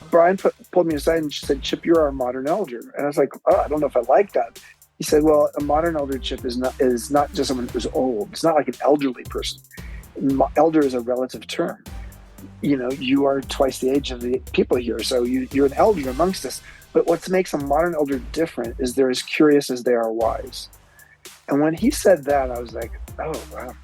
Brian pulled me aside and said, "Chip, you're our modern elder." And I was like, "Oh, I don't know if I like that." He said, "Well, a modern elder, Chip, is not just someone who's old. It's not like an elderly person. Elder is a relative term. You are twice the age of the people here, so you're an elder amongst us. But what makes a modern elder different is they're as curious as they are wise." And when he said that, I was like, "Oh, wow."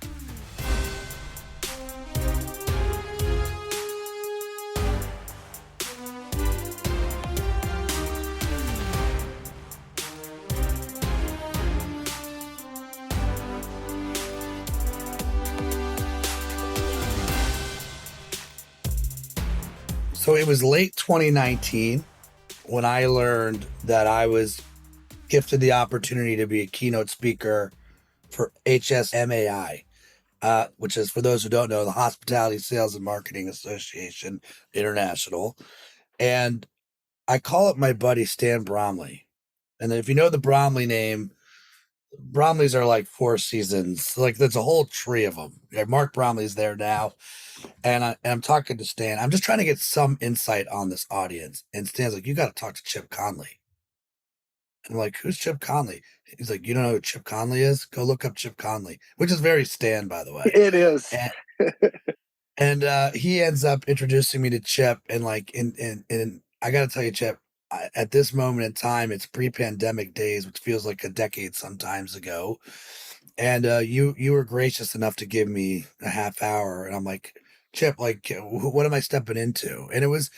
So it was late 2019 when I learned that I was gifted the opportunity to be a keynote speaker for HSMAI, which is, for those who don't know, the Hospitality Sales and Marketing Association International. And I call up my buddy Stan Bromley. And then if you know the Bromley name, Bromleys are like Four Seasons. Like there's a whole tree of them. Yeah, Mark Bromley's there now. And I'm talking to Stan. I'm just trying to get some insight on this audience. And Stan's like, "You got to talk to Chip Conley." I'm like, "Who's Chip Conley?" He's like, "You don't know who Chip Conley is? Go look up Chip Conley," which is very Stan, by the way. It is. And he ends up introducing me to Chip. And like, and I got to tell you, Chip, at this moment in time, it's pre-pandemic days, which feels like a decade sometimes ago. And you were gracious enough to give me a half hour, and I'm like, "Chip, like, what am I stepping into?" And it was.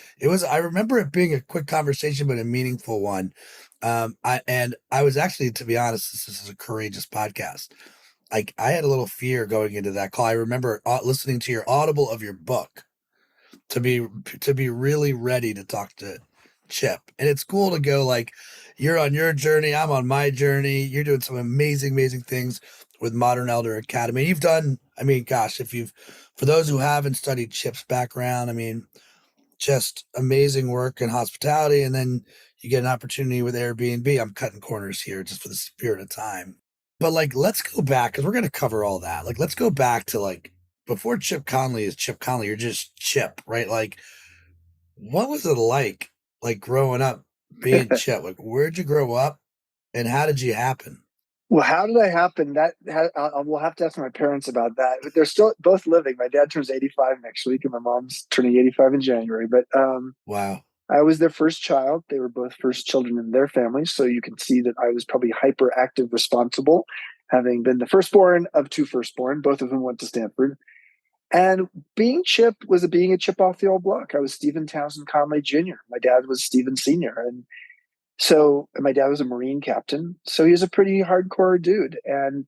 I remember it being a quick conversation, but a meaningful one. I was actually, to be honest, this is a courageous podcast. Like, I had a little fear going into that call. I remember listening to your audible of your book to be really ready to talk to Chip. And it's cool to go like, you're on your journey, I'm on my journey. You're doing some amazing, amazing things with Modern Elder Academy. You've done, I mean, gosh, for those who haven't studied Chip's background, I mean, just amazing work in hospitality. And then you get an opportunity with Airbnb. I'm cutting corners here just for the spirit of time. But like, let's go back because we're going to cover all that. Like, let's go back to like before Chip Conley is Chip Conley. You're just Chip, right? Like, what was it like growing up being Chip? Like, where'd you grow up, and how did you happen? Well, how did I happen? We'll have to ask my parents about that. But they're still both living. My dad turns 85 next week, and my mom's turning 85 in January. But Wow. I was their first child. They were both first children in their families. So you can see that I was probably hyperactive, responsible, having been the firstborn of two firstborn, both of whom went to Stanford. And being Chip was being a Chip off the old block. I was Stephen Townsend Conley Jr. My dad was Stephen Sr. And my dad was a Marine captain. So he was a pretty hardcore dude. And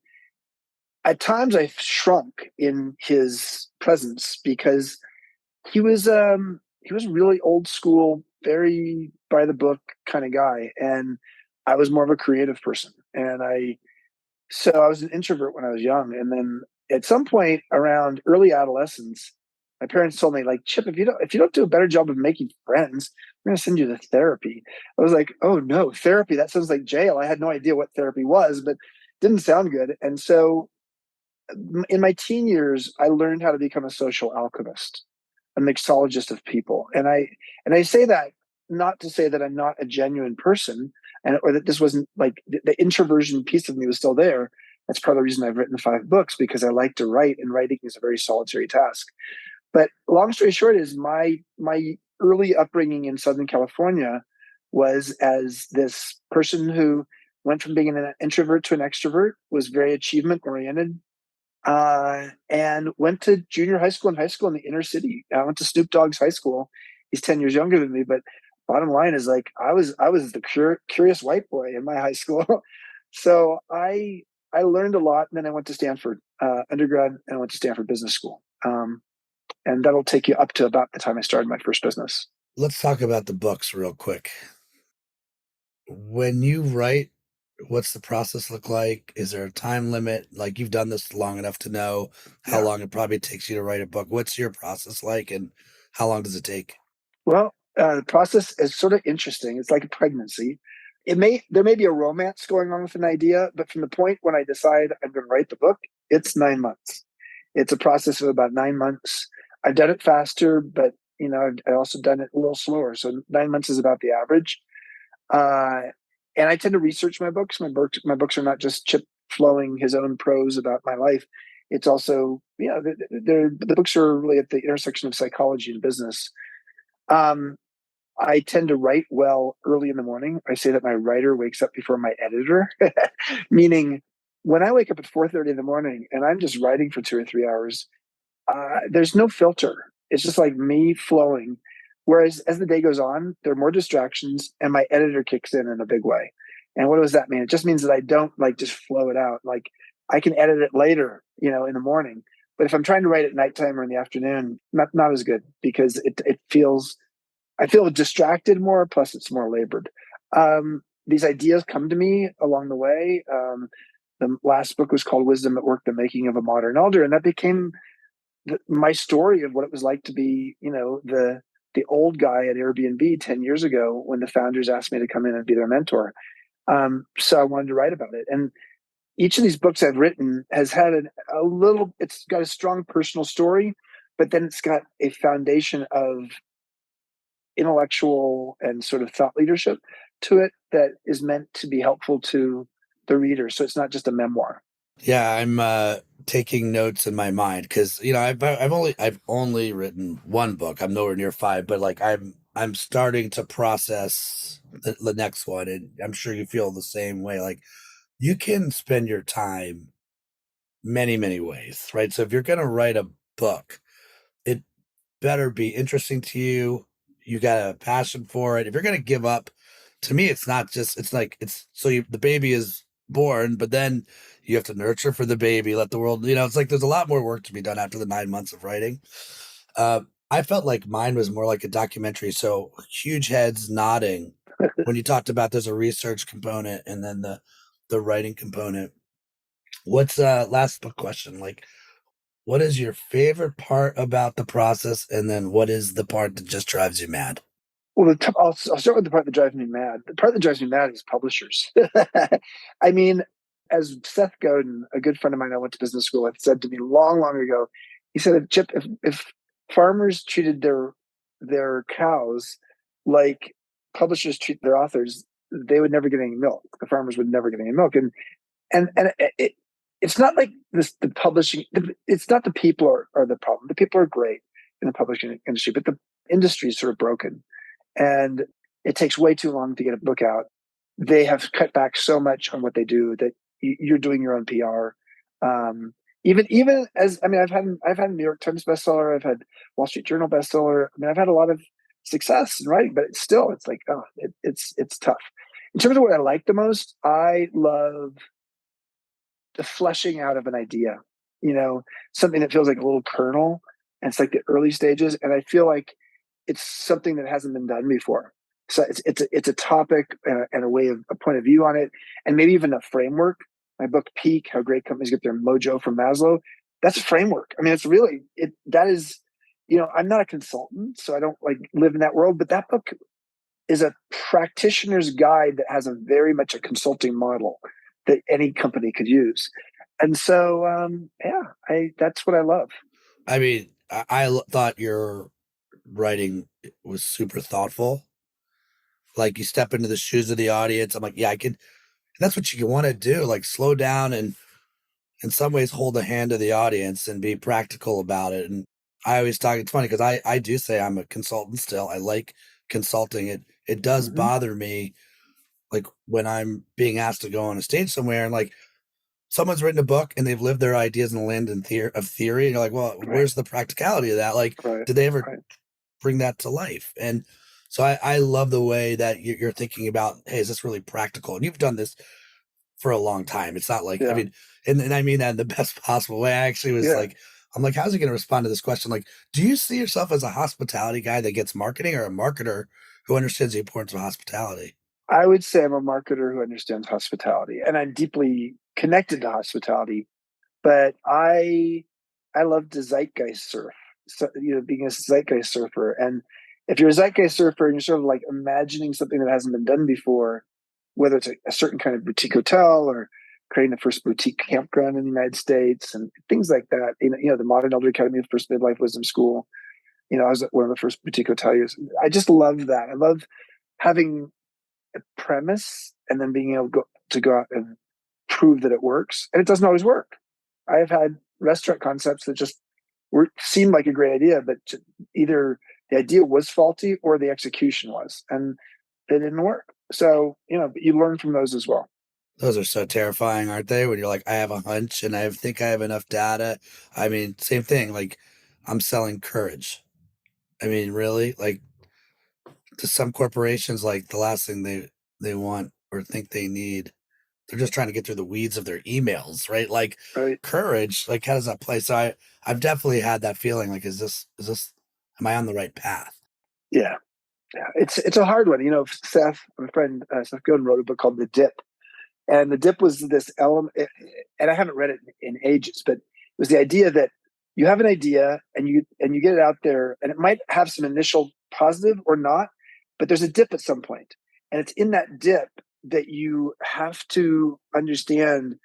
at times I shrunk in his presence because he was really old school, very by the book kind of guy. And I was more of a creative person. So I was an introvert when I was young. And then at some point around early adolescence, my parents told me, like, "Chip, if you don't do a better job of making friends, we're gonna send you to therapy." I was like, "Oh no, therapy. That sounds like jail." I had no idea what therapy was, but it didn't sound good. And so in my teen years, I learned how to become a social alchemist, a mixologist of people. And I say that not to say that I'm not a genuine person, or that this wasn't like the introversion piece of me was still there. That's part of the reason I've written 5 books, because I like to write, and writing is a very solitary task. But long story short is my early upbringing in Southern California was as this person who went from being an introvert to an extrovert, was very achievement oriented, and went to junior high school and high school in the inner city. I went to Snoop Dogg's high school. He's 10 years younger than me, but bottom line is, like, I was the curious white boy in my high school. So I learned a lot, and then I went to Stanford undergrad, and I went to Stanford Business School. And that'll take you up to about the time I started my first business. Let's talk about the books real quick. When you write, what's the process look like? Is there a time limit? Like, you've done this long enough to know how Yeah. long it probably takes you to write a book. What's your process like, and how long does it take? Well, the process is sort of interesting. It's like a pregnancy. There may be a romance going on with an idea, but from the point when I decide I'm going to write the book, it's 9 months. It's a process of about 9 months. I've done it faster, but I've also done it a little slower. So 9 months is about the average. Uh, and I tend to research my books. My books are not just Chip flowing his own prose about my life. It's also, the books are really at the intersection of psychology and business. Um, I tend to write well early in the morning. I say that my writer wakes up before my editor, meaning when I wake up at 4:30 in the morning and I'm just writing for 2 or 3 hours, there's no filter. It's just like me flowing. Whereas as the day goes on, there are more distractions, and my editor kicks in a big way. And what does that mean? It just means that I don't like just flow it out. Like I can edit it later, in the morning. But if I'm trying to write at nighttime or in the afternoon, not as good because it feels I feel distracted more. Plus, it's more labored. These ideas come to me along the way. The last book was called Wisdom at Work: The Making of a Modern Elder, and that became my story of what it was like to be, the old guy at Airbnb 10 years ago when the founders asked me to come in and be their mentor. So I wanted to write about it. And each of these books I've written has had it's got a strong personal story, but then it's got a foundation of intellectual and sort of thought leadership to it that is meant to be helpful to the reader. So it's not just a memoir. Yeah, I'm taking notes in my mind because I've only written one book. I'm nowhere near five, but like I'm starting to process the next one, and I'm sure you feel the same way. Like you can spend your time many ways, right? So if you're gonna write a book, it better be interesting to you. You got a passion for it. If you're gonna give up, to me, it's not just. It's like the baby is born, but then you have to nurture for the baby, let the world. It's like there's a lot more work to be done after the 9 months of writing. I felt like mine was more like a documentary. So huge heads nodding when you talked about there's a research component and then the writing component. What's last book question like? What is your favorite part about the process, and then what is the part that just drives you mad? Well, I'll start with the part that drives me mad. The part that drives me mad is publishers. I mean, as Seth Godin, a good friend of mine I went to business school with, said to me long ago, he said, Chip, if farmers treated their cows like publishers treat their authors, they would never get any milk. The farmers would never get any milk. And it's not like this. The publishing, it's not the people are the problem. The people are great in the publishing industry, but the industry is sort of broken and it takes way too long to get a book out. They have cut back so much on what they do that you're doing your own PR. Even as I mean, I've had a New York Times bestseller, I've had Wall Street Journal bestseller. I mean, I've had a lot of success in writing, but it's like it's tough. In terms of what I like the most, I love the fleshing out of an idea. Something that feels like a little kernel, and it's like the early stages, and I feel like it's something that hasn't been done before. So it's a topic and a way of a point of view on it, and maybe even a framework. My book Peak: How Great Companies Get Their Mojo from Maslow. That's a framework. I mean, it's really it. That is, I'm not a consultant, so I don't like live in that world. But that book is a practitioner's guide that has a very much a consulting model that any company could use. And so, yeah, that's what I love. I mean, I thought your writing was super thoughtful. Like you step into the shoes of the audience. I'm like, yeah, I could. That's what you want to do. Like slow down and in some ways hold the hand of the audience and be practical about it. And I always talk. It's funny because I do say I'm a consultant still. I like consulting. It does Hmm. bother me like when I'm being asked to go on a stage somewhere and like someone's written a book and they've lived their ideas in the land of theory. And you're like, well, Right, where's the practicality of that? Like, right, did they ever right. bring that to life? And so I love the way that you're thinking about, hey, is this really practical? And you've done this for a long time. It's not like, I Yeah, mean, and I mean that in the best possible way. I actually was yeah. like, I'm like, how's he going to respond to this question? Like, do you see yourself as a hospitality guy that gets marketing or a marketer who understands the importance of hospitality? I would say I'm a marketer who understands hospitality, and I'm deeply connected to hospitality. But I love to zeitgeist surf. So, being a zeitgeist surfer, and if you're a zeitgeist surfer and you're sort of like imagining something that hasn't been done before, whether it's a certain kind of boutique hotel or creating the first boutique campground in the United States and things like that, the Modern Elder Academy, the first midlife wisdom school, I was at one of the first boutique hoteliers. I just love that. I love having a premise and then being able to go out and prove that it works. And it doesn't always work. I have had restaurant concepts that just seemed like a great idea, but either the idea was faulty or the execution was, and they didn't work. So, but you learn from those as well. Those are so terrifying, aren't they? When you're like, I have a hunch and I think I have enough data. I mean, same thing. Like, I'm selling courage. I mean, really? Like, to some corporations, like the last thing they want or think they need, they're just trying to get through the weeds of their emails, right? Like Right. courage, like how does that play? So I've definitely had that feeling. Like, is this am I on the right path? Yeah. Yeah. It's a hard one. Seth, my friend, Seth Godin wrote a book called The Dip. And the dip was this element, and I haven't read it in ages, but it was the idea that you have an idea and you get it out there, and it might have some initial positive or not, but there's a dip at some point, and it's in that dip that you have to understand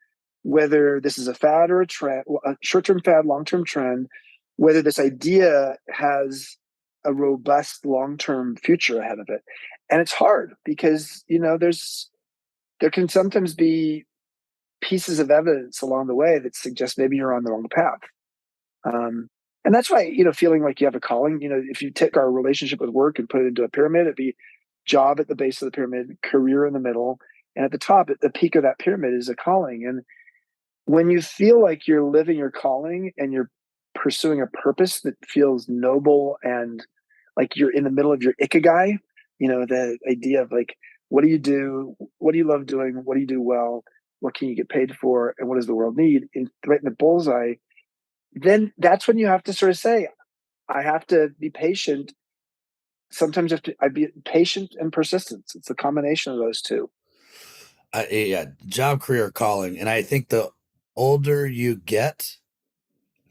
whether this is a fad or a trend, a short-term fad, long-term trend, whether this idea has a robust long-term future ahead of it. And it's hard because there can sometimes be pieces of evidence along the way that suggest maybe you're on the wrong path. Um, and that's why, feeling like you have a calling, if you take our relationship with work and put it into a pyramid, it'd be job at the base of the pyramid, career in the middle. And at the top, at the peak of that pyramid is a calling. And when you feel like you're living your calling and you're pursuing a purpose that feels noble and like you're in the middle of your ikigai, the idea of like, what do you do? What do you love doing? What do you do well? What can you get paid for? And what does the world need? Right in the bullseye, then that's when you have to sort of say, I have to be patient. Sometimes I be patient and persistence. It's a combination of those two. Yeah, job, career, calling, and I think the older you get,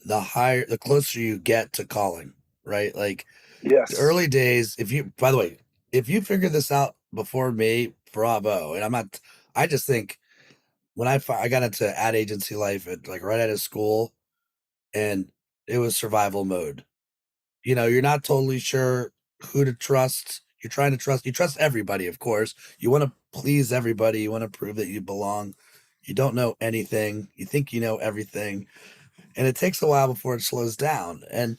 the closer you get to calling, right? Like the Yes. early days. If you, by the way, if you figure this out before me, bravo. And I'm not. I just think when I got into ad agency life at like right out of school, and it was survival mode. You're not totally sure who to trust. You trust everybody, of course. You want to please everybody. You want to prove that you belong. You don't know anything. You think you know everything. And it takes a while before it slows down. And,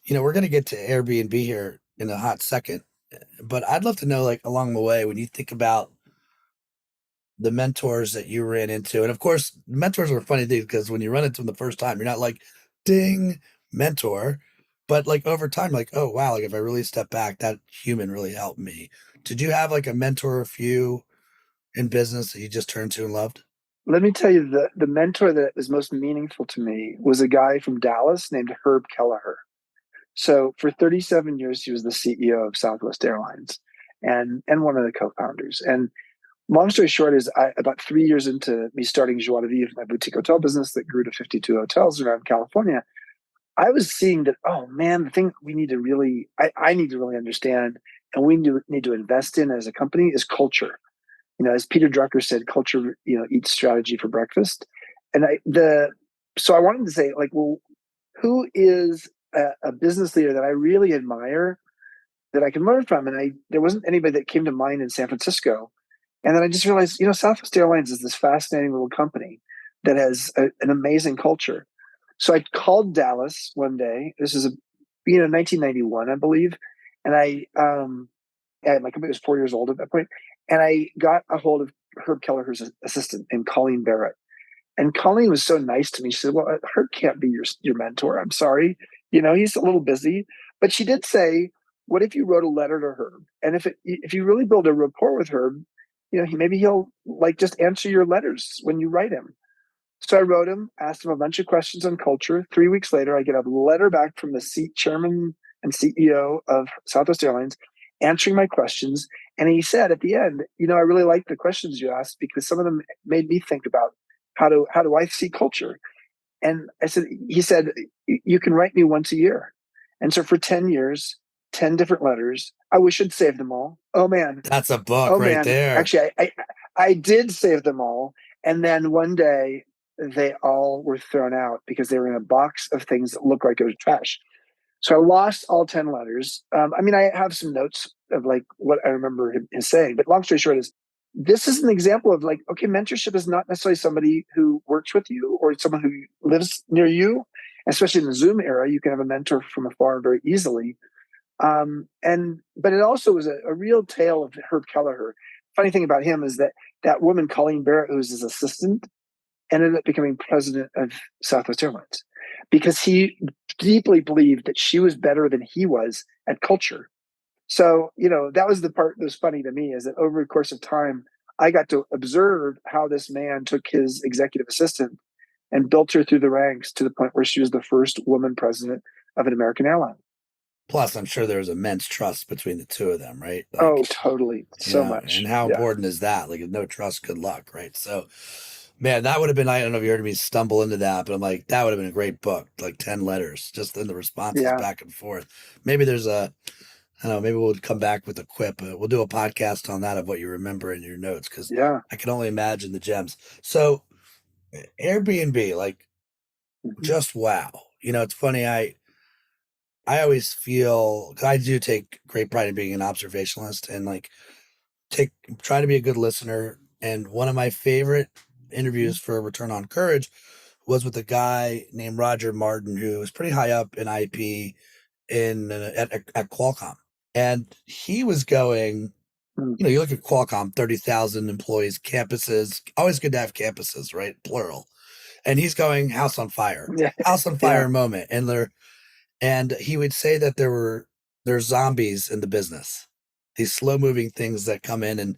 we're going to get to Airbnb here in a hot second. But I'd love to know, like, along the way, when you think about the mentors that you ran into. And of course, mentors are a funny thing because when you run into them the first time, you're not like, ding, mentor. But like over time, like, oh wow, like if I really step back, that human really helped me. Did you have like a mentor or a few in business that you just turned to and loved? Let me tell you, the mentor that was most meaningful to me was a guy from Dallas named Herb Kelleher. So for 37 years, he was the CEO of Southwest Airlines and one of the co-founders. And long story short is about 3 years into me starting Joie de Vivre, my boutique hotel business that grew to 52 hotels around California, I was seeing that, oh man, the thing we need to really, I need to really understand and we need to invest in as a company is culture. As Peter Drucker said, culture, eats strategy for breakfast. And so I wanted to say, like, well, who is a business leader that I really admire that I can learn from? And there wasn't anybody that came to mind in San Francisco. And then I just realized, Southwest Airlines is this fascinating little company that has an amazing culture. So I called Dallas one day. This is 1991, I believe, and my company was 4 years old at that point, and I got a hold of Herb Kelleher's assistant named Colleen Barrett. And Colleen was so nice to me. She said, "Well, Herb can't be your mentor. I'm sorry. He's a little busy." But she did say, "What if you wrote a letter to Herb? And if you really build a rapport with Herb, maybe he'll like just answer your letters when you write him." So I wrote him, asked him a bunch of questions on culture. 3 weeks later, I get a letter back from the chairman and CEO of Southwest Airlines answering my questions. And he said at the end, I really like the questions you asked because some of them made me think about how do I see culture. And he said, you can write me once a year. And so for 10 years, 10 different letters, I wish I'd saved them all. Oh man. That's a book Oh right man. there. Actually, I did save them all. And then one day they all were thrown out because they were in a box of things that looked like it was trash. So I lost all 10 letters. I mean, I have some notes of like what I remember him saying, but long story short is this is an example of like, okay, mentorship is not necessarily somebody who works with you or someone who lives near you. Especially in the Zoom era, you can have a mentor from afar very easily. But it also was a real tale of Herb Kelleher. Funny thing about him is that that woman, Colleen Barrett, who was his assistant, ended up becoming president of Southwest Airlines because he deeply believed that she was better than he was at culture. So, that was the part that was funny to me is that over the course of time, I got to observe how this man took his executive assistant and built her through the ranks to the point where she was the first woman president of an American airline. Plus, I'm sure there's immense trust between the two of them, right? Oh, Like, totally. So much. and how Yeah. important is that? Like, if no trust, good luck, right? So, man, that would have been, I don't know if you heard me stumble into that, but I'm like, that would have been a great book, like 10 letters, just in the responses Yeah. back and forth. Maybe there's I don't know, maybe we'll come back with a quip. We'll do a podcast on that of what you remember in your notes because Yeah. I can only imagine the gems. So, Airbnb, like, Mhm. just wow. It's funny. I always feel 'cause I do take great pride in being an observationalist and like take try to be a good listener. And one of my favorite Mhm. interviews for Return on Courage was with a guy named Roger Martin, who was pretty high up in IP at Qualcomm, and he was going. Mm. You look at Qualcomm, 30,000 employees, campuses. Always good to have campuses, right? Plural. And he's going Yeah. house on Yeah. fire moment, and he would say that there's zombies in the business, these slow moving things that come in and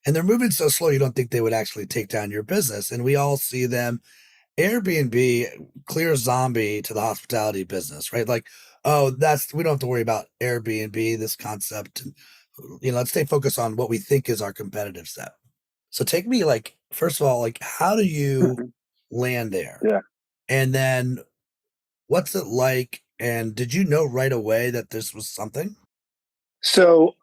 they're moving so slow you don't think they would actually take down your business. And we all see them. Airbnb, clear zombie to the hospitality business, right? Like, oh, we don't have to worry about Airbnb, this concept. And, let's stay focused on what we think is our competitive set. So take me like, first of all, like how do you Mhm. land there? Yeah. And then what's it like? And did you know right away that this was something? So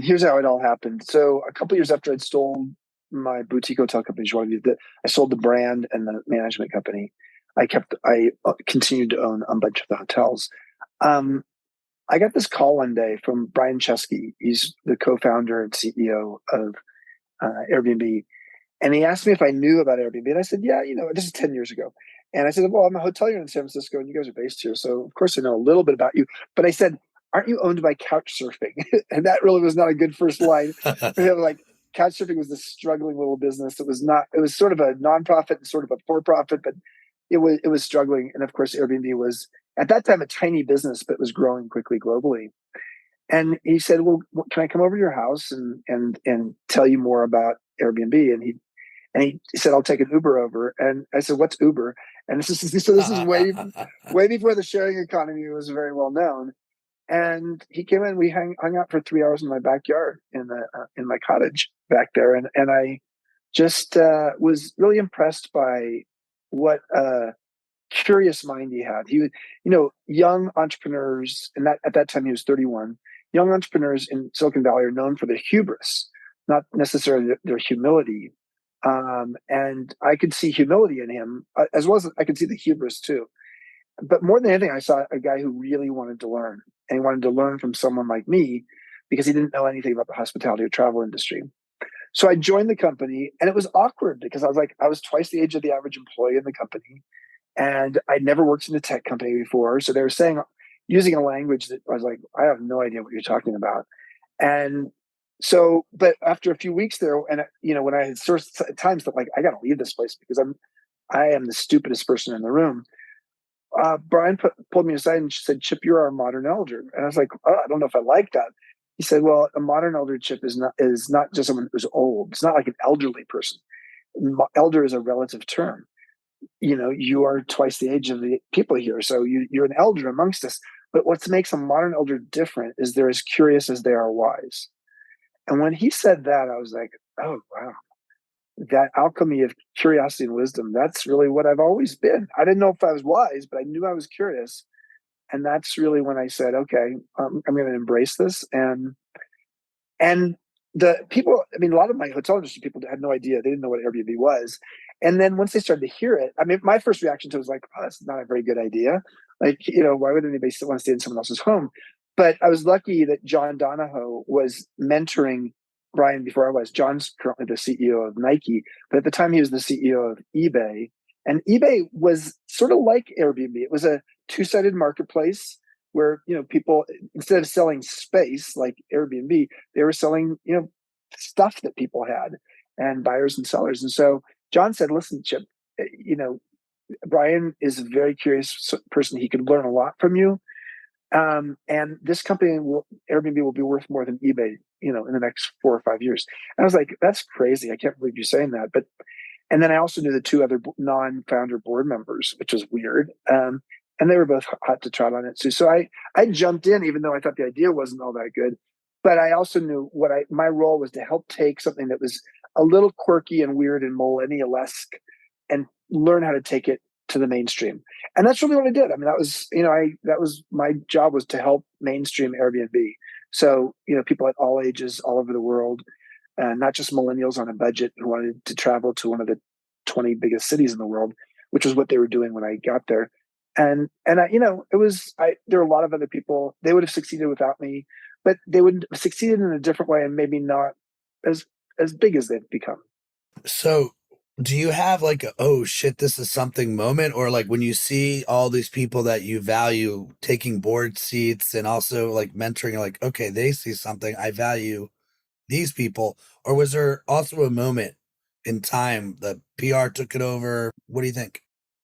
here's how it all happened. So a couple years after I'd sold my boutique hotel company, Joie de Vivre, I sold the brand and the management company. I continued to own a bunch of the hotels. Um, I got this call one day from Brian Chesky. He's the co-founder and CEO of Airbnb. And he asked me if I knew about Airbnb. And I said, yeah, this is 10 years ago. And I said, well, I'm a hotelier in San Francisco and you guys are based here. So of course I know a little bit about you. But I said, aren't you owned by couch surfing? And that really was not a good first line for him. Like couch surfing was this struggling little business. It was sort of a nonprofit and sort of a for-profit, but it was struggling. And of course, Airbnb was at that time a tiny business, but was growing quickly globally. And he said, well, can I come over to your house and tell you more about Airbnb? And he said, I'll take an Uber over. And I said, what's Uber? And this is way before the sharing economy was very well known. And he came in, we hung out for 3 hours in my backyard in my cottage back there. And I just was really impressed by what curious mind he had. He was, young entrepreneurs, and that at that time he was 31. Young entrepreneurs in Silicon Valley are known for their hubris, not necessarily their humility. And I could see humility in him, as well as I could see the hubris too. But more than anything, I saw a guy who really wanted to learn, and he wanted to learn from someone like me because he didn't know anything about the hospitality or travel industry. So I joined the company, and it was awkward because I was twice the age of the average employee in the company. And I'd never worked in a tech company before. So they were using a language that I was like, I have no idea what you're talking about. And so, but after a few weeks there, and when I had at times that like, I got to leave this place because I am the stupidest person in the room. Brian pulled me aside and said, Chip, you're our modern elder. And I was like, oh, I don't know if I like that. He said, well, a modern elder, Chip, is not just someone who's old. It's not like an elderly person. Elder is a relative term. You are twice the age of the people here. So you're an elder amongst us. But what makes a modern elder different is they're as curious as they are wise. And when he said that, I was like, oh, wow, that alchemy of curiosity and wisdom, that's really what I've always been. I didn't know if I was wise, but I knew I was curious. And that's really when I said, okay, I'm going to embrace this. And the people, I mean, a lot of my hotel industry people had no idea. They didn't know what Airbnb was. And then once they started to hear it, I mean, my first reaction to it was like, oh, that's not a very good idea. Like, why would anybody still want to stay in someone else's home? But I was lucky that John Donahoe was mentoring Brian before I was. John's currently the CEO of Nike, but at the time he was the CEO of eBay. And eBay was sort of like Airbnb. It was a two-sided marketplace where, people, instead of selling space like Airbnb, they were selling, stuff that people had, and buyers and sellers. And so John said, listen, Chip, Brian is a very curious person. He could learn a lot from you. And this company, Airbnb, will be worth more than eBay, in the next 4 or 5 years. And I was like, that's crazy. I can't believe you're saying that. And then I also knew the two other non-founder board members, which was weird. And they were both hot to trot on it too. So I jumped in, even though I thought the idea wasn't all that good. But I also knew my role was to help take something that was a little quirky and weird and millennial-esque and learn how to take it to the mainstream. And that's really what I did. I mean, that was, that was my job, was to help mainstream Airbnb. So, people at all ages, all over the world, not just millennials on a budget who wanted to travel to one of the 20 biggest cities in the world, which was what they were doing when I got there. And there were a lot of other people. They would have succeeded without me, but they would have succeeded in a different way and maybe not as big as they've become. So, do you have like a, oh shit, this is something moment, or like when you see all these people that you value taking board seats and also like mentoring, you're like, okay, they see something, I value these people? Or was there also a moment in time the PR took it over? What do you think?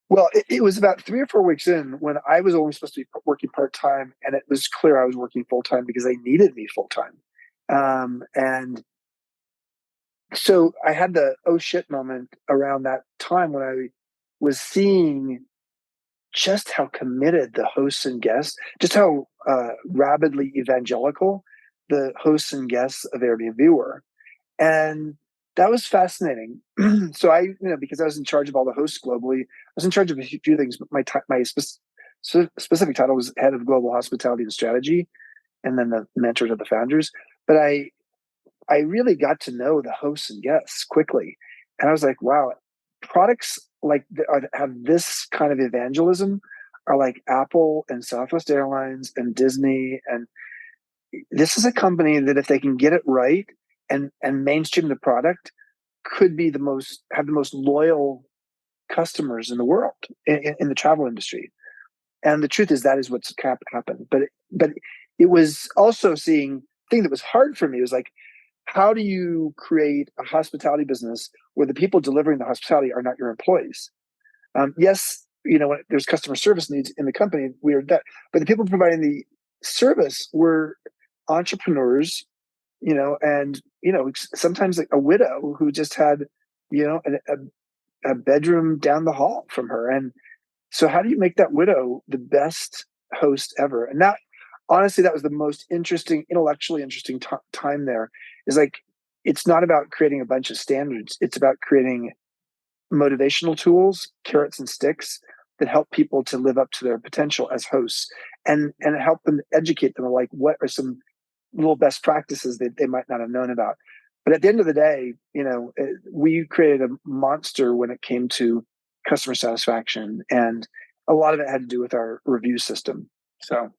Well, it was about 3 or 4 weeks in when I was only supposed to be working part time, and it was clear I was working full time because they needed me full time. And so I had the oh shit moment around that time when I was seeing just how committed the hosts and guests, just how rabidly evangelical the hosts and guests of Airbnb were. And that was fascinating. So because I was in charge of all the hosts globally, I was in charge of a few things. But my specific title was head of global hospitality and strategy, and then the mentor to the founders. But I really got to know the hosts and guests quickly, and I was like, wow, products like have this kind of evangelism are like Apple and Southwest Airlines and Disney, and this is a company that if they can get it right and mainstream the product, could be have the most loyal customers in the world in the travel industry. And the truth is that is what's happened. But it was also seeing thing that was hard for me was like, how do you create a hospitality business where the people delivering the hospitality are not your employees? Yes, when there's customer service needs in the company, we are that, but the people providing the service were entrepreneurs, and sometimes like a widow who just had, a bedroom down the hall from her. And so how do you make that widow the best host ever? And that, honestly, that was the most intellectually interesting time there. Is like, it's not about creating a bunch of standards. It's about creating motivational tools, carrots and sticks, that help people to live up to their potential as hosts, and help them, educate them, like what are some little best practices that they might not have known about. But at the end of the day, we created a monster when it came to customer satisfaction, and a lot of it had to do with our review system. So,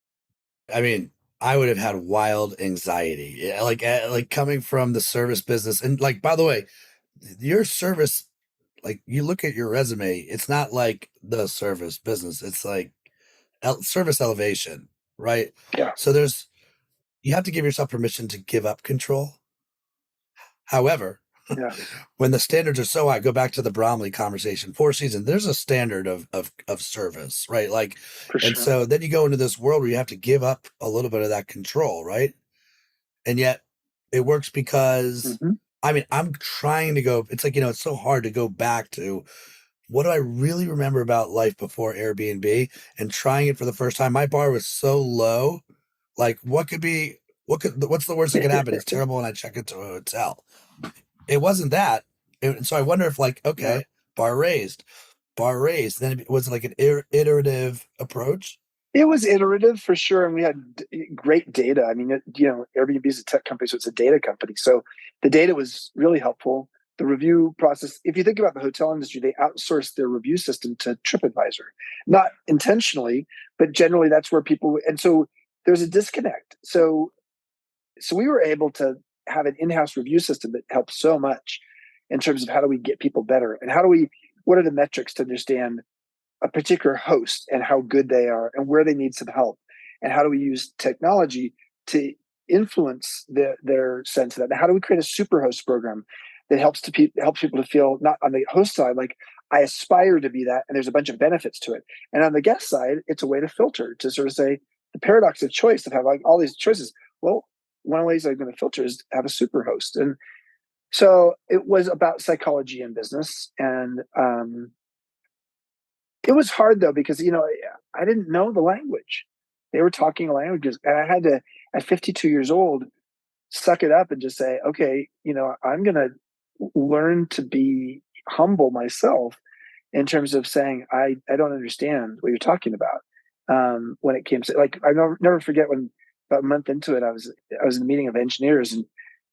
I mean, I would have had wild anxiety. Yeah, like coming from the service business. And like, by the way, your service, like you look at your resume, it's not like the service business. It's like service elevation, right? yeah, So you have to give yourself permission to give up control. However, yeah, when the standards are so high, go back to the Bromley conversation, Four Seasons, there's a standard of service, right? Like, for and sure. so then you go into this world where you have to give up a little bit of that control, right? And yet it works because, Hmm. I mean, I'm trying to go, it's like, it's so hard to go back to what do I really remember about life before Airbnb, and trying it for the first time. My bar was so low. Like, what's the worst that could happen? It's terrible when I check into a hotel. It wasn't that. So I wonder if, like, Yeah. okay, bar raised. Then it was like an iterative approach. It was iterative for sure, and we had great data. I mean, Airbnb is a tech company, so it's a data company. So the data was really helpful. the review process. If you think about the hotel industry, they outsource their review system to TripAdvisor, not intentionally, but generally that's where people. And so there's a disconnect. So we were able to have an in-house review system that helps so much in terms of how do we get people better and what are the metrics to understand a particular host and how good they are and where they need some help, and how do we use technology to influence their sense of that. And how do we create a super host program that helps people to feel, not on the host side, like I aspire to be that, and there's a bunch of benefits to it. And on the guest side, it's a way to filter, to sort of say the paradox of choice, of have like all these choices. Well, one of the ways I'm going to filter is to have a super host. And so it was about psychology and business. And it was hard though, because, I didn't know the language. They were talking languages, and I had to, at 52 years old, suck it up and just say, okay, I'm going to learn to be humble myself in terms of saying, I don't understand what you're talking about. When it came to, like, I never forget when about a month into it, I was in a meeting of engineers, and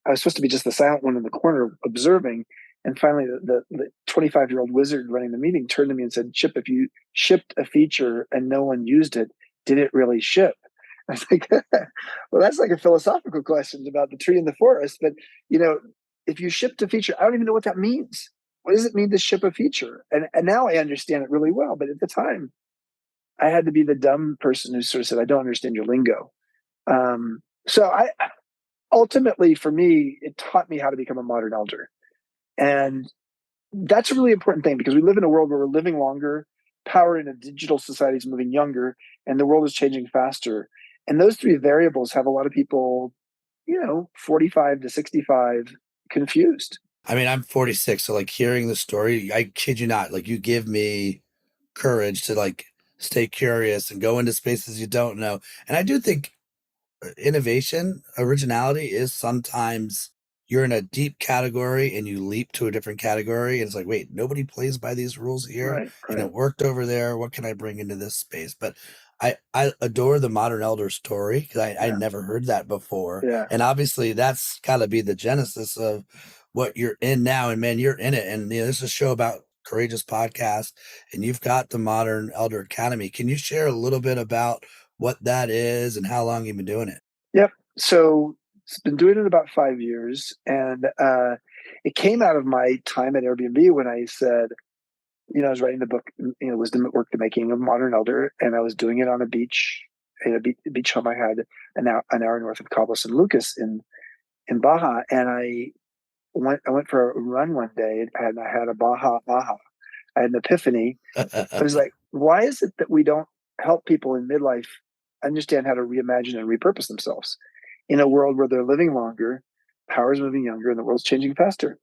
I was supposed to be just the silent one in the corner observing. And finally, the 25-year-old wizard running the meeting turned to me and said, Chip, if you shipped a feature and no one used it, did it really ship? I was like, well, that's like a philosophical question about the tree and the forest. But, if you shipped a feature, I don't even know what that means. What does it mean to ship a feature? And now I understand it really well. But at the time, I had to be the dumb person who sort of said, I don't understand your lingo. So I ultimately, for me, it taught me how to become a modern elder. And that's a really important thing, because we live in a world where we're living longer, power in a digital society is moving younger, and the world is changing faster. And those three variables have a lot of people, 45 to 65, confused. I mean, I'm 46, so like hearing the story, I kid you not, like you give me courage to like stay curious and go into spaces you don't know. And I do think innovation, originality is sometimes you're in a deep category and you leap to a different category and it's like, wait, nobody plays by these rules here Right, and right. it worked over there. What can I bring into this space? But I adore the modern elder story because I Yeah, never heard that before. yeah. And obviously that's gotta be the genesis of what you're in now. And man, you're in it. And this is a show about courageous podcast and you've got the Modern Elder Academy. Can you share a little bit about what that is and how long you've been doing it? Yep. So it's been doing it about 5 years. And it came out of my time at Airbnb when I said, I was writing the book, Wisdom at Work, the Making of Modern Elder, and I was doing it on a beach, in a beach home I had an hour north of Cabo San Lucas in Baja. And I went for a run one day, and I had a Baja aha. I had an epiphany. I was like, why is it that we don't help people in midlife understand how to reimagine and repurpose themselves in a world where they're living longer, power is moving younger, and the world's changing faster?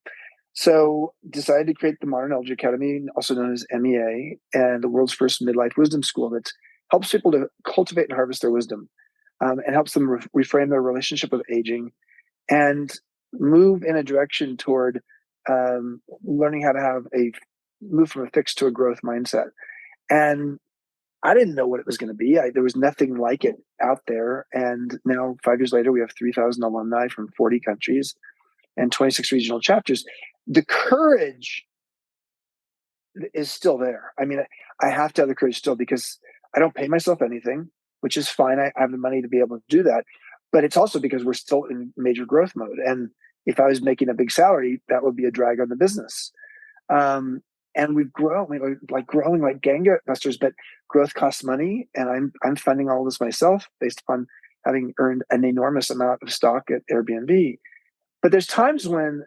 So decided to create the Modern Elder Academy, also known as MEA, and the world's first midlife wisdom school that helps people to cultivate and harvest their wisdom, and helps them reframe their relationship with aging and move in a direction toward learning how to move from a fixed to a growth mindset. And I didn't know what it was going to be. There was nothing like it out there. And now, 5 years later, we have 3,000 alumni from 40 countries and 26 regional chapters. The courage is still there. I mean, I have to have the courage still, because I don't pay myself anything, which is fine. I have the money to be able to do that. But it's also because we're still in major growth mode. And if I was making a big salary, that would be a drag on the business. Um, and we've grown, growing like gangbusters, but growth costs money. And I'm funding all this myself based upon having earned an enormous amount of stock at Airbnb. But there's times when,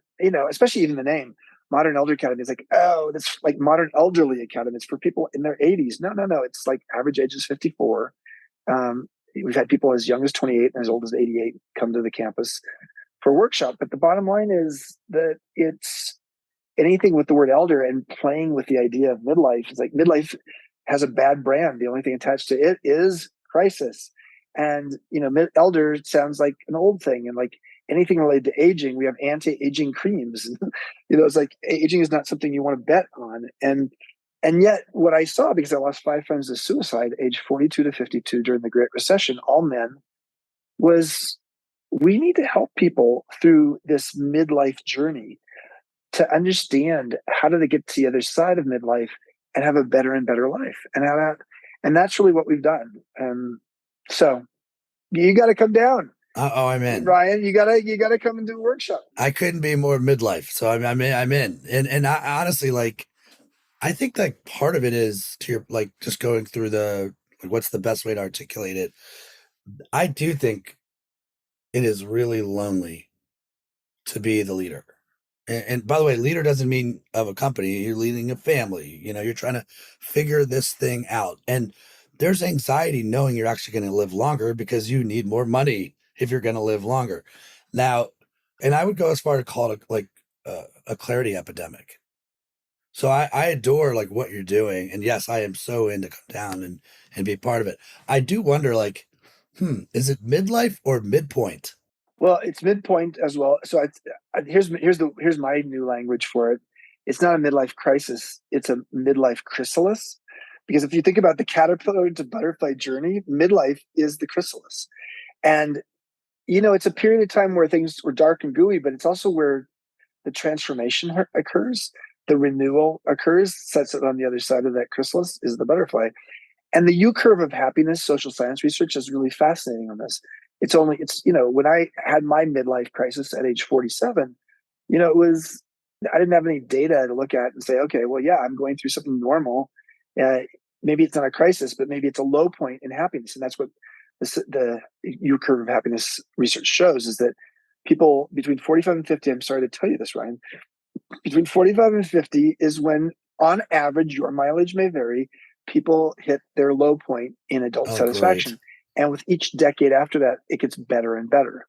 especially even the name Modern Elder Academy is like, oh, that's like Modern Elderly Academy. It's for people in their 80s. No, no, no. It's like average age is 54. We've had people as young as 28 and as old as 88 come to the campus for a workshop. But the bottom line is that it's anything with the word elder and playing with the idea of midlife. It's like midlife has a bad brand. The only thing attached to it is crisis. And, elder sounds like an old thing. And like anything related to aging, we have anti-aging creams. It's like aging is not something you want to bet on. And yet what I saw, because I lost 5 friends to suicide, age 42 to 52 during the Great Recession, all men, was we need to help people through this midlife journey to understand how do they get to the other side of midlife and have a better and better life. And that's really what we've done. And so you got to come down, Oh, I'm in. Ryan. You gotta come and do a workshop. I couldn't be more midlife. So I'm in. I'm in. And I honestly, like, I think like part of it is to your, like, just going through the, like, what's the best way to articulate it. I do think it is really lonely to be the leader. And by the way, leader doesn't mean of a company. You're leading a family. You know, you're trying to figure this thing out. And there's anxiety knowing you're actually going to live longer because you need more money if you're going to live longer. Now, and I would go as far to call it like a clarity epidemic. So I adore like what you're doing. And yes, I am so in to come down and be part of it. I do wonder, like, is it midlife or midpoint? Well, it's midpoint as well. So here's my new language for it. It's not a midlife crisis. It's a midlife chrysalis. Because if you think about the caterpillar to butterfly journey, midlife is the chrysalis. And it's a period of time where things were dark and gooey, but it's also where the transformation occurs, the renewal occurs, sets it on the other side of that chrysalis is the butterfly. And the U curve of happiness, social science research is really fascinating on this. When I had my midlife crisis at age 47, I didn't have any data to look at and say, okay, well, yeah, I'm going through something normal. Uh, Maybe it's not a crisis, but maybe it's a low point in happiness. And that's what the U curve of happiness research shows, is that people between 45 and 50, I'm sorry to tell you this, Ryan, between 45 and 50 is when, on average, your mileage may vary, people hit their low point in adult Oh, great. satisfaction. And with each decade after that, it gets better and better.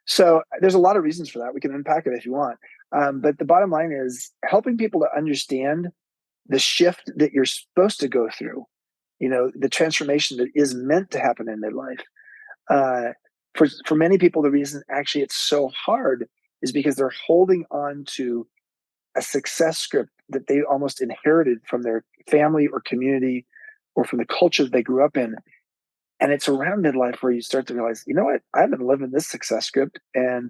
So there's a lot of reasons for that. We can unpack it if you want. But the bottom line is helping people to understand the shift that you're supposed to go through, the transformation that is meant to happen in midlife. For many people, the reason actually it's so hard is because they're holding on to a success script that they almost inherited from their family or community or from the culture that they grew up in. And it's around midlife where you start to realize, you know what, I've been living this success script and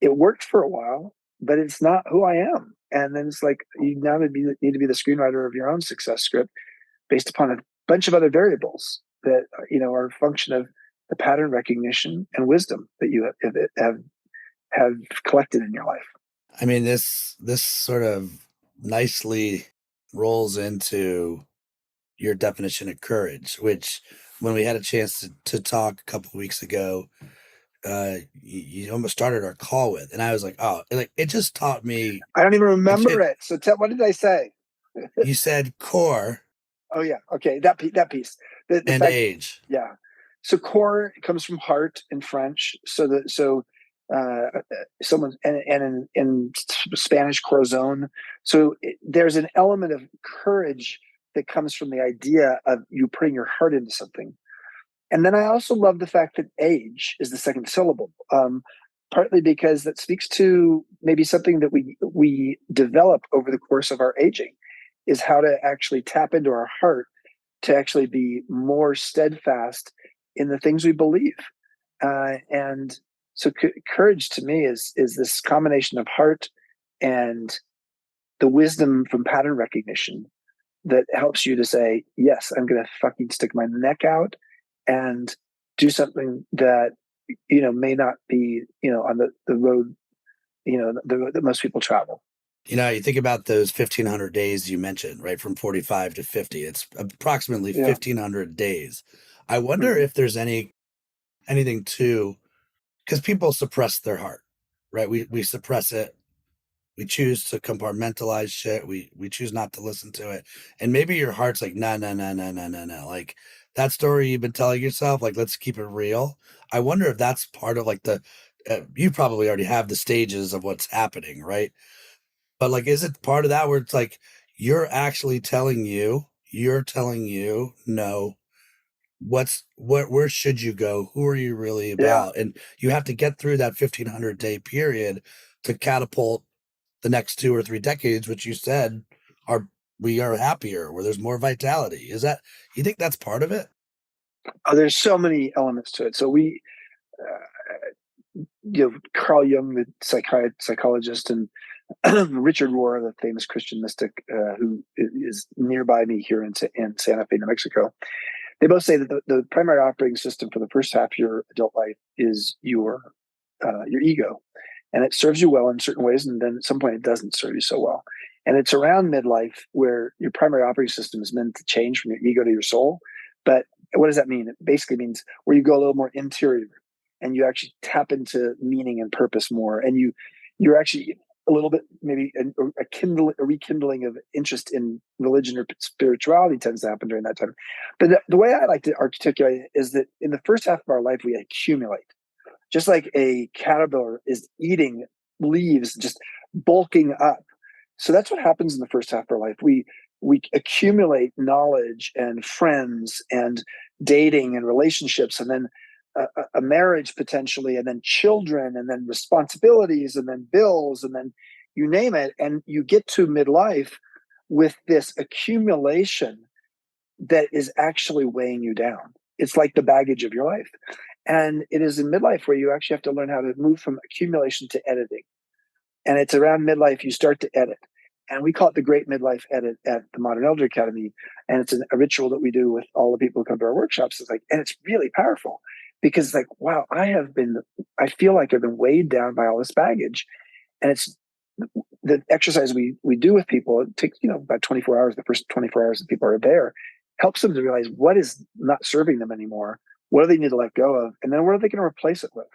it worked for a while, but it's not who I am. And then it's like you now need to be the screenwriter of your own success script based upon a bunch of other variables that are a function of the pattern recognition and wisdom that you have collected in your life. I mean, this sort of nicely rolls into your definition of courage, which when we had a chance to talk a couple of weeks ago, you almost started our call with, and I was like, oh, like it just taught me. I don't even remember it. So what did I say? You said core. Oh yeah, okay, that piece. The And fact, age. yeah. So core comes from heart in French. Someone and in Spanish corazon. So there's an element of courage that comes from the idea of you putting your heart into something. And then I also love the fact that age is the second syllable, partly because that speaks to maybe something that we develop over the course of our aging, is how to actually tap into our heart to actually be more steadfast in the things we believe. And so courage to me is this combination of heart and the wisdom from pattern recognition that helps you to say, yes, I'm going to fucking stick my neck out and do something that, may not be, on the road, that most people travel. You think about those 1,500 days you mentioned, right? From 45 to 50, it's approximately Yeah. 1,500 days. I wonder Mm-hmm. if there's anything to, because people suppress their heart, right? We suppress it. We choose to compartmentalize shit. We choose not to listen to it. And maybe your heart's like, no, no, no, no, no, no, no. Like that story you've been telling yourself, like, let's keep it real. I wonder if that's part of like you probably already have the stages of what's happening, right? But like, is it part of that where it's like, you're actually you're telling you, no, where should you go? Who are you really Yeah. about? And you have to get through that 1,500-day period to catapult the next 2 or 3 decades, which you said we are happier, where there's more vitality. You think that's part of it? Oh, there's so many elements to it. So Carl Jung, the psychologist, and Richard Rohr, the famous Christian mystic, who is nearby me here in Santa Fe, New Mexico. They both say that the primary operating system for the first half of your adult life is your ego, and it serves you well in certain ways, and then at some point it doesn't serve you so well. And it's around midlife where your primary operating system is meant to change from your ego to your soul. But what does that mean? It basically means where you go a little more interior, and you actually tap into meaning and purpose more, and you're actually a little bit maybe a rekindling of interest in religion or spirituality tends to happen during that time. But the way I like to articulate it is that in the first half of our life we accumulate, just like a caterpillar is eating leaves, just bulking up. So that's what happens in the first half of our life. We accumulate knowledge and friends and dating and relationships, and then a marriage potentially, and then children, and then responsibilities, and then bills, and then you name it. And you get to midlife with this accumulation that is actually weighing you down. It's like the baggage of your life. And it is in midlife where you actually have to learn how to move from accumulation to editing. And it's around midlife you start to edit. And we call it the Great Midlife Edit at the Modern Elder Academy. And it's a ritual that we do with all the people who come to our workshops. It's like, and it's really powerful because it's like, wow, I feel like I've been weighed down by all this baggage. And it's the exercise we do with people. It takes, about 24 hours, the first 24 hours that people are there, helps them to realize what is not serving them anymore. What do they need to let go of? And then what are they going to replace it with?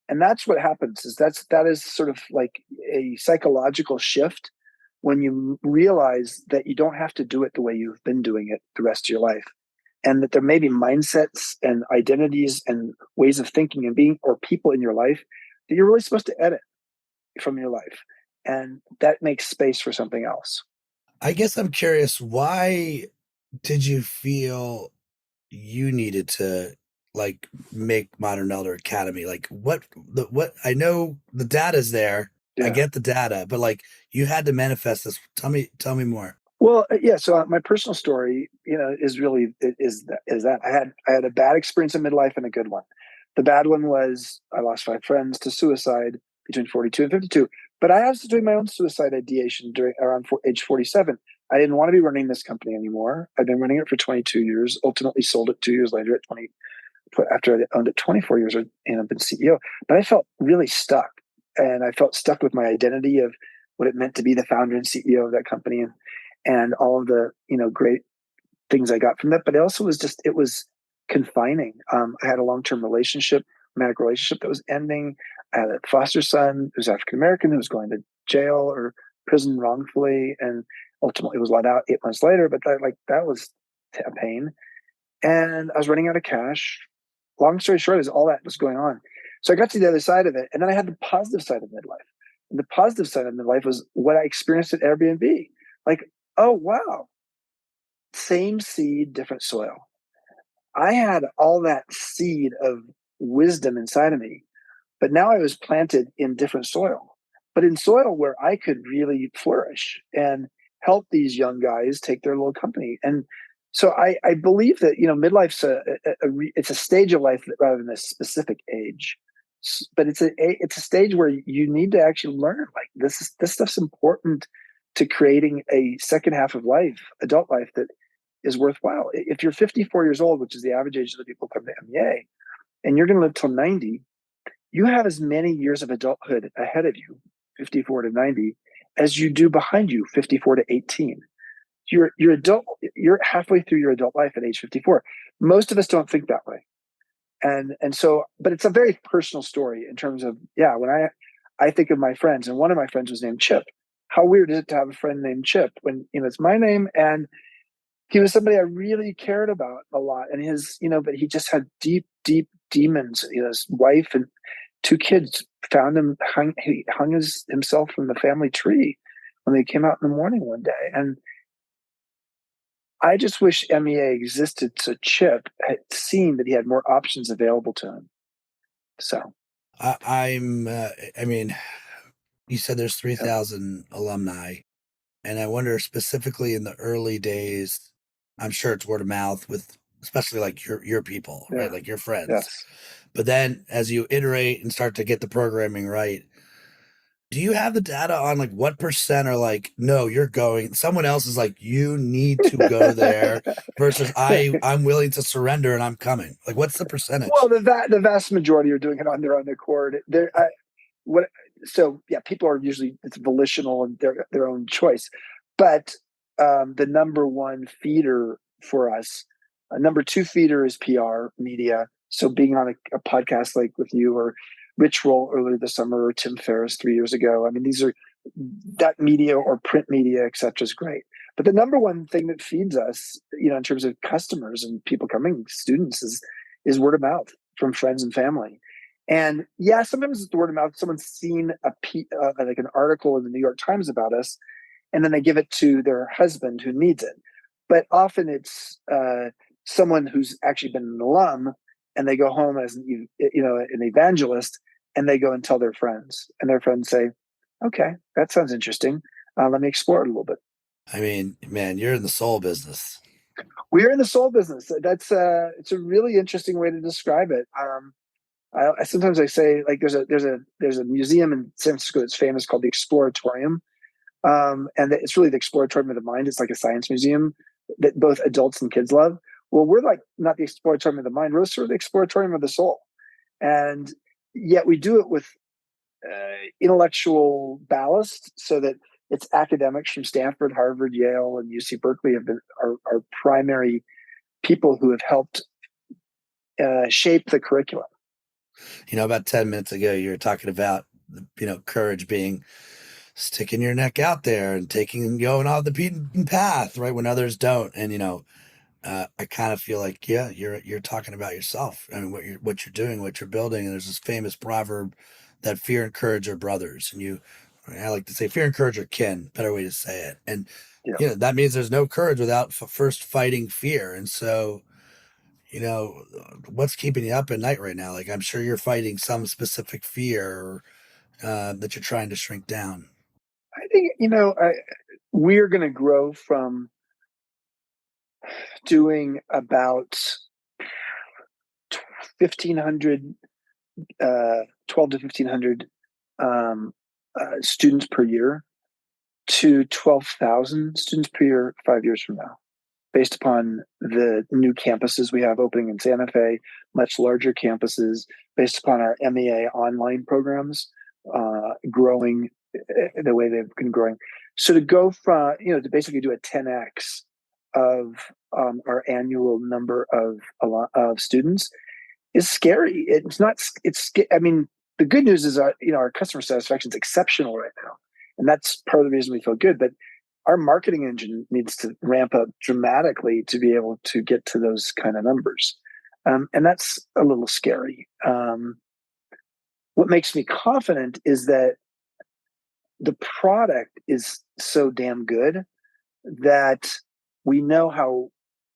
And that's what happens that is sort of like a psychological shift when you realize that you don't have to do it the way you've been doing it the rest of your life. And that there may be mindsets and identities and ways of thinking and being or people in your life that you're really supposed to edit from your life. And that makes space for something else. I guess I'm curious, why did you feel you needed to like make Modern Elder Academy? Like what I know the data's there. I Yeah. get the data, but like you had to manifest this. Tell me more. Well, yeah. So my personal story, is really is that I had a bad experience in midlife and a good one. The bad one was I lost 5 friends to suicide between 42 and 52. But I was doing my own suicide ideation during around age 47. I didn't want to be running this company anymore. I've been running it for 22 years. Ultimately, sold it 2 years later at 20. After I owned it 24 years and I've been CEO. But I felt really stuck, and I felt stuck with my identity of what it meant to be the founder and CEO of that company, and all of the great things I got from that. But it also it was confining. I had a long-term romantic relationship that was ending. I had a foster son who's African American who was going to jail or prison wrongfully, and ultimately was let out 8 months later. But that was a pain, and I was running out of cash. Long story short is all that was going on. So I got to the other side of it, and then I had the positive side of midlife. And the positive side of midlife was what I experienced at Airbnb. Like, oh wow, same seed, different soil. I had all that seed of wisdom inside of me, but now I was planted in different soil, but in soil where I could really flourish and help these young guys take their little company. And so I believe that midlife's it's a stage of life rather than a specific age, but it's a stage where you need to actually learn like this stuff's important to creating a second half of life, adult life, that is worthwhile. If you're 54 years old, which is the average age of the people who come to MEA, and you're going to live till 90, you have as many years of adulthood ahead of you, 54 to 90, as you do behind you, 54 to 18. You're halfway through your adult life at age 54. Most of us don't think that way. And so, but it's a very personal story in terms of, yeah, when I think of my friends, and one of my friends was named Chip. How weird is it to have a friend named Chip when it's my name? And he was somebody I really cared about a lot. And but he just had deep, deep demons. His wife and 2 kids found him, he hung himself from the family tree when they came out in the morning one day. And I just wish MEA existed so Chip had seen that he had more options available to him. So, I mean, you said there's yeah, 3,000 alumni, and I wonder specifically in the early days, I'm sure it's word of mouth with especially like your people, right? yeah, Like your friends. yes. But then as you iterate and start to get the programming right, do you have the data on like what percent are like, no, you're going, someone else is like, you need to go there versus I'm willing to surrender and I'm coming. Like, what's the Well, percentage? the vast majority are doing it on their own accord. What so yeah, people are usually, it's volitional and their own choice. But the number one feeder for us, number two feeder is PR media. So being on a podcast like with you, or Rich Roll earlier this summer, or Tim Ferriss 3 years ago. I mean, these are that media or print media, et cetera, is great. But the number one thing that feeds us, in terms of customers and people coming, students, is word of mouth from friends and family. And yeah, sometimes it's the word of mouth. Someone's seen like an article in the New York Times about us, and then they give it to their husband who needs it. But often it's someone who's actually been an alum, and they go home as an evangelist, and they go and tell their friends, and their friends say, "Okay, that sounds interesting. Let me explore it a little bit." I mean, man, you're in the soul business. We're in the soul business. That's it's a really interesting way to describe it. I sometimes I say, like, there's a museum in San Francisco that's famous called the Exploratorium, and it's really the Exploratorium of the mind. It's like a science museum that both adults and kids love. Well, we're like not the Exploratorium of the mind; we're sort of the Exploratorium of the soul, and yet we do it with intellectual ballast, so that it's academics from Stanford, Harvard, Yale, and UC Berkeley have been our primary people who have helped shape the curriculum. About 10 minutes ago, you were talking about, courage being sticking your neck out there and going off the beaten path, right? When others don't. And, I kind of feel like, yeah, you're talking about yourself. I mean, what you're doing, what you're building. And there's this famous proverb that fear and courage are brothers. And I like to say fear and courage are kin, better way to say it. And, Yeah. that means there's no courage without first fighting fear. And so, you know, what's keeping you up at night right now? Like, I'm sure you're fighting some specific fear that you're trying to shrink down. I think we're going to grow from doing about 1,500, 12 to 1,500 students per year to 12,000 students per year 5 years from now, based upon the new campuses we have opening in Santa Fe, much larger campuses, based upon our MEA online programs growing the way they've been growing. So to go from, to basically do a 10x of our annual number of students is scary. It's not. I mean, the good news is our customer satisfaction is exceptional right now, and that's part of the reason we feel good. But our marketing engine needs to ramp up dramatically to be able to get to those kind of numbers, and that's a little scary. What makes me confident is that the product is so damn good that we know how.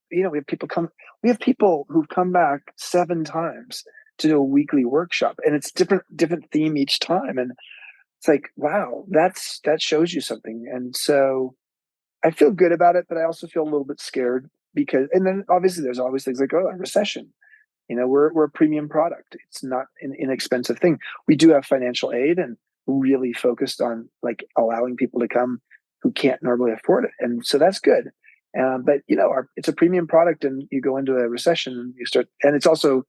We have people who've come back 7 times to do a weekly workshop, and it's different theme each time, and it's like, wow, that shows you something. And so I feel good about it, but I also feel a little bit scared, because, and then obviously there's always things like, a recession. We're a premium product. It's not an inexpensive thing. We do have financial aid, and really focused on like allowing people to come who can't normally afford it, and so that's good. But it's a premium product, and you go into a recession and and it's also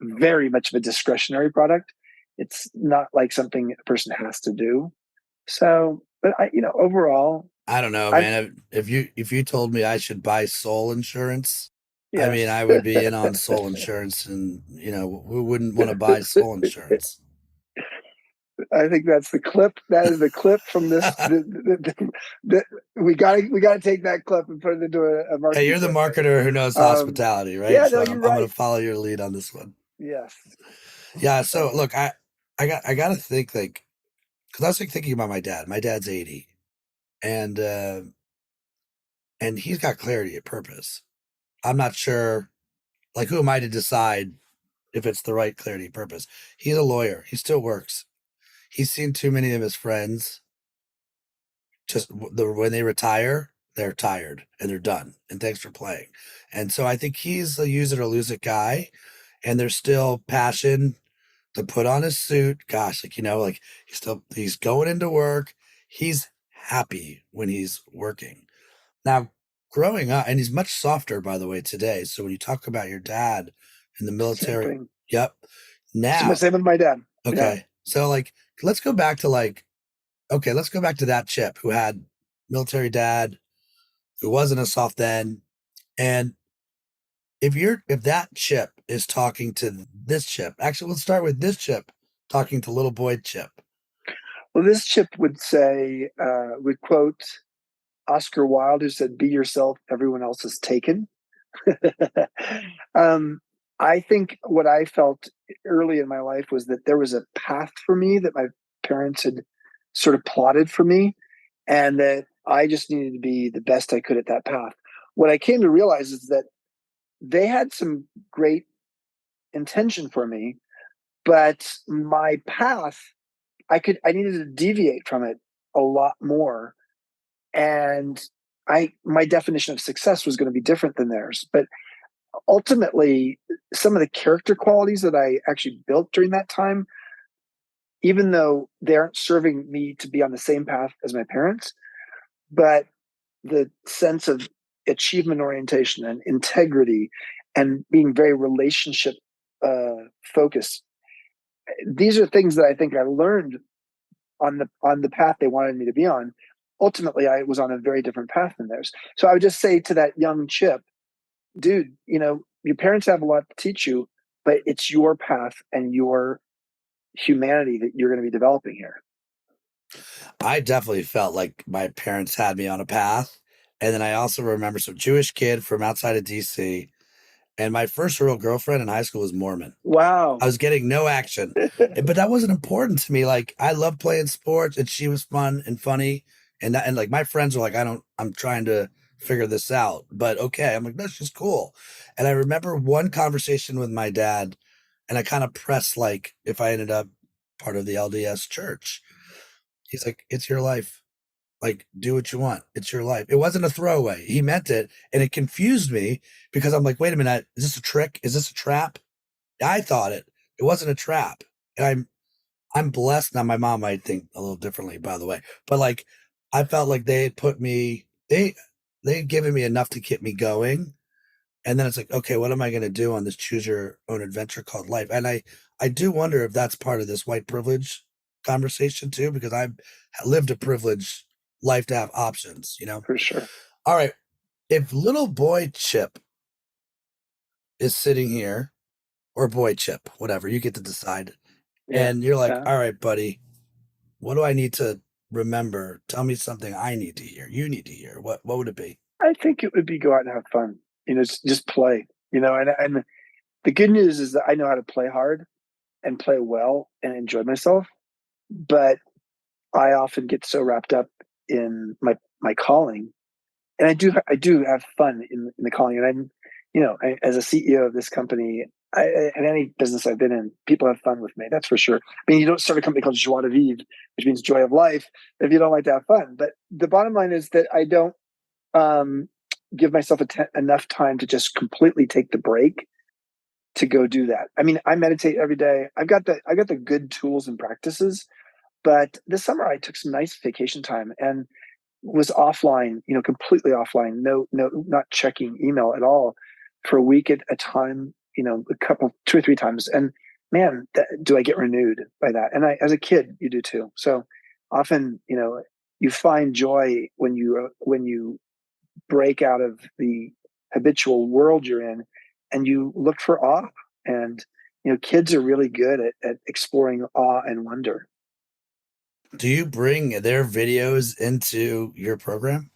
very much of a discretionary product. It's not like something a person has to do. So, but overall, I don't know, I man. If you told me I should buy soul insurance, I mean, yes, I would be in on soul insurance, and who wouldn't want to buy soul insurance? I think that's the clip. That is the clip from this. We got to take that clip and put it into a Hey, marketing you're the campaign. marketer who knows hospitality, right? Yeah, So no, I'm, you're I'm going right. to follow your lead on this one. Yes. Yeah. So So look, I got to think, like, because I was like thinking about my dad. My dad's 80, and he's got clarity of purpose. I'm not sure, like, who am I to decide if it's the right clarity of purpose? He's a lawyer. He still works. He's seen too many of his friends just when they retire, they're tired and they're done. And thanks for playing. And so I think he's a use it or lose it guy. And there's still passion to put on his suit. Gosh, like, like he's going into work. He's happy when he's working. Now, growing up, and he's much softer, by the way, today. So when you talk about your dad in the Same military, thing. yep. Now, Same with my dad. Yeah. okay. So like, let's go back to like, okay, let's go back to that Chip who had military dad, who wasn't a soft then. And if that Chip is talking to this Chip, actually, let's start with this Chip talking to little boy Chip. Well, this Chip would quote Oscar Wilde, who said, "Be yourself, everyone else is taken." um, I think what I felt early in my life was that there was a path for me that my parents had sort of plotted for me, and that I just needed to be the best I could at that path. What I came to realize is that they had some great intention for me, but my path, I needed to deviate from it a lot more. And my definition of success was going to be different than theirs. But ultimately, some of the character qualities that I actually built during that time, even though they aren't serving me to be on the same path as my parents, but the sense of achievement orientation and integrity and being very relationship focused. These are things that I think I learned on the path they wanted me to be on. Ultimately, I was on a very different path than theirs. So I would just say to that young Chip, dude, your parents have a lot to teach you, but it's your path and your humanity that you're going to be developing here. I definitely felt like my parents had me on a path. And then I also remember some Jewish kid from outside of DC. And my first real girlfriend in high school was Mormon. I Wow. was getting no action, but that wasn't important to me. Like I loved playing sports, and she was fun and funny, and like my friends were like, I'm trying to figure this out, but okay. I'm like, that's just cool. And I remember one conversation with my dad, and I kind of pressed like if I ended up part of the LDS church. He's like, it's your life. Like, do what you want. It's your life. It wasn't a throwaway. He meant it, and it confused me because I'm like, wait a minute, is this a trick? Is this a trap? I thought it. It wasn't a trap. And I'm blessed. Now my mom might think a little differently, by the way. But like I felt like they had put me they had given me enough to keep me going. And then it's like, okay, what am I gonna do on this choose your own adventure called life? And I do wonder if that's part of this white privilege conversation too, because I've lived a privileged life to have options. For sure. All right. If little boy Chip is sitting here, or boy Chip, whatever, you get to decide. Yeah. And you're like, Yeah. all right, buddy, what do I need to remember? Tell me something I need to hear. You need to hear. What would it be? I think it would be go out and have fun. Just play. And the good news is that I know how to play hard and play well and enjoy myself. But I often get so wrapped up in my calling, and I do have fun in the calling. And as a CEO of this company, in any business I've been in, people have fun with me. That's for sure. I mean, you don't start a company called Joie de Vivre, which means joy of life, if you don't like to have fun. But the bottom line is that I don't um, give myself enough time to just completely take the break to go do that. I mean, I meditate every day. I got the good tools and practices, but this summer I took some nice vacation time and was offline, completely offline, no, not checking email at all for a week at a time, two or three times. And man, do I get renewed by that? And as a kid, you do too. So often, you find joy when you break out of the habitual world you're in and you look for awe. And, kids are really good at exploring awe and wonder. Do you bring their videos into your program?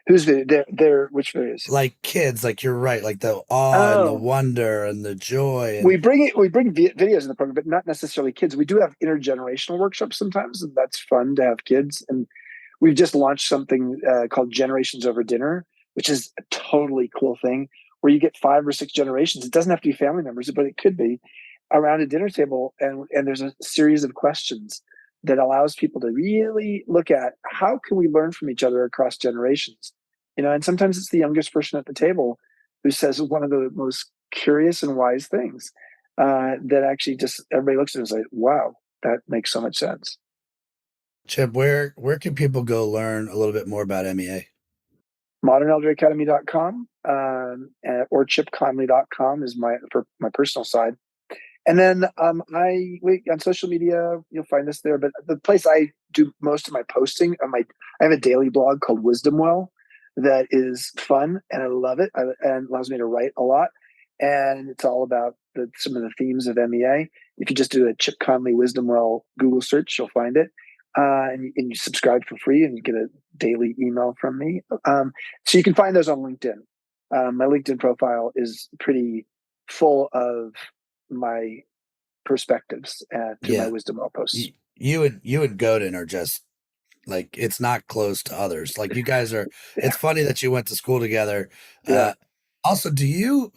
Who's which videos? Like kids, like you're right, like the awe and the Oh, wonder and the joy and we bring videos in the program, but not necessarily kids. We do have intergenerational workshops sometimes, and that's fun to have kids. And we've just launched something called Generations Over Dinner, which is a totally cool thing where you get 5 or 6 generations. It doesn't have to be family members, but it could be around a dinner table, and there's a series of questions that allows people to really look at how can we learn from each other across generations. And sometimes it's the youngest person at the table who says one of the most curious and wise things. that actually just everybody looks at it and is like, wow, that makes so much sense. Chip, where can people go learn a little bit more about MEA? modernelderacademy.com, or chipconley.com is for my personal side. And then on social media, you'll find us there. But the place I do most of my posting, I have a daily blog called Wisdom Well that is fun and I love it, and allows me to write a lot. And it's all about some of the themes of MEA. If you just do a Chip Conley Wisdom Well Google search, you'll find it. And you subscribe for free and you get a daily email from me. So you can find those on LinkedIn. My LinkedIn profile is pretty full of my perspectives through my Yeah, Wisdom Well posts. you and Godin are just like, it's not close to others. Like you guys are. Yeah, It's funny that you went to school together. yeah, Also, do you?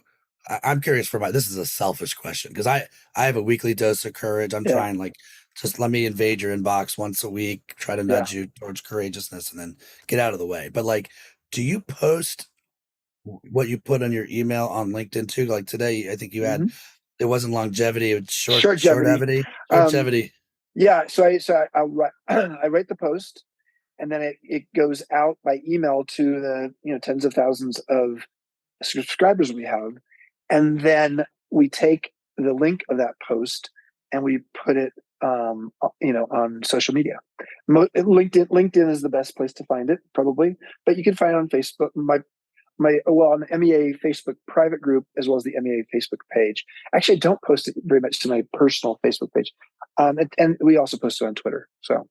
I'm curious for this is a selfish question because I have a weekly dose of courage. I'm yeah, trying, like, just let me invade your inbox once a week, try to yeah. nudge you towards courageousness, and then get out of the way. But like, do you post what you put on your email on LinkedIn too? Like today, I think you had, Mm-hmm. it wasn't longevity, it was Shortgevity. Um, shortevity. yeah. I'll write, I write the post, and then it goes out by email to the tens of thousands of subscribers we have, and then we take the link of that post and we put it on social media. LinkedIn is the best place to find it, probably, but you can find it on Facebook. On the MEA Facebook private group, as well as the MEA Facebook page. Actually, I don't post it very much to my personal Facebook page, and we also post it on Twitter. So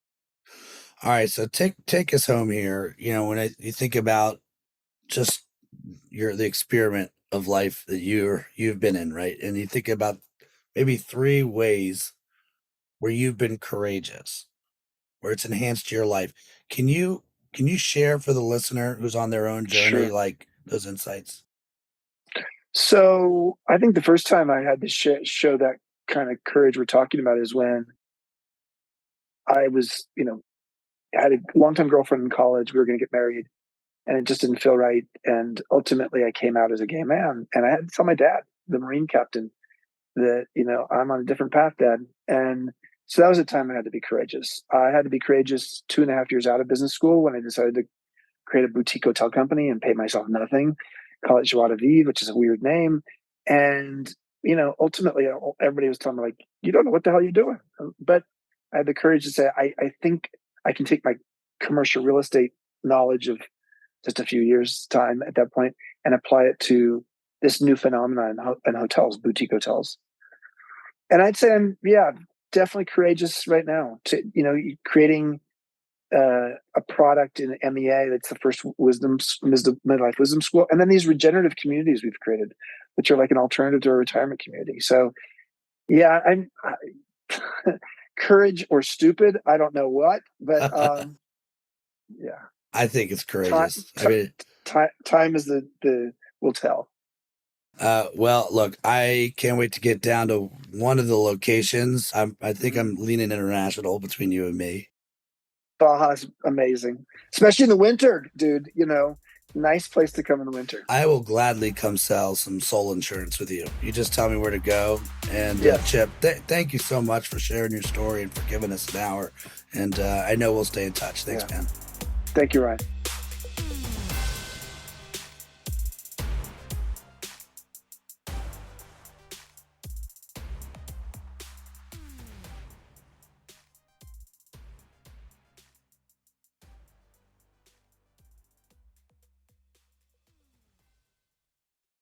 All right, so take us home here. When you think about just the experiment of life that you've been in, right? And you think about maybe three ways where you've been courageous, where it's enhanced your life. Can you share for the listener who's on their own journey, sure. like those insights? So I think the first time I had to show that kind of courage we're talking about is when I was, I had a longtime girlfriend in college. We were going to get married, and it just didn't feel right. And ultimately, I came out as a gay man, and I had to tell my dad, the Marine captain, that I'm on a different path, Dad. And so that was a time I had to be courageous. I had to be courageous 2.5 years out of business school when I decided to create a boutique hotel company and pay myself nothing, call it Joie de Vivre, which is a weird name. And ultimately, everybody was telling me, like, you don't know what the hell you're doing. But I had the courage to say, I think I can take my commercial real estate knowledge of just a few years' time at that point and apply it to this new phenomenon in hotels, boutique hotels. And I'd say I'm, yeah, definitely courageous right now to, creating a product in MEA that's the first midlife wisdom school, and then these regenerative communities we've created, which are like an alternative to a retirement community. So, yeah, courage or stupid, I don't know what, but yeah, I think it's time courageous. I mean, time is the will tell. well, look, I can't wait to get down to one of the locations. I think I'm leaning international between you and me. Baja's amazing, especially in the winter, dude. Nice place to come in the winter. I will gladly come sell some soul insurance with you. You just tell me where to go. And Yeah, Chip, thank you so much for sharing your story and for giving us an hour. And I know we'll stay in touch. Thanks, yeah. man. Thank you, Ryan.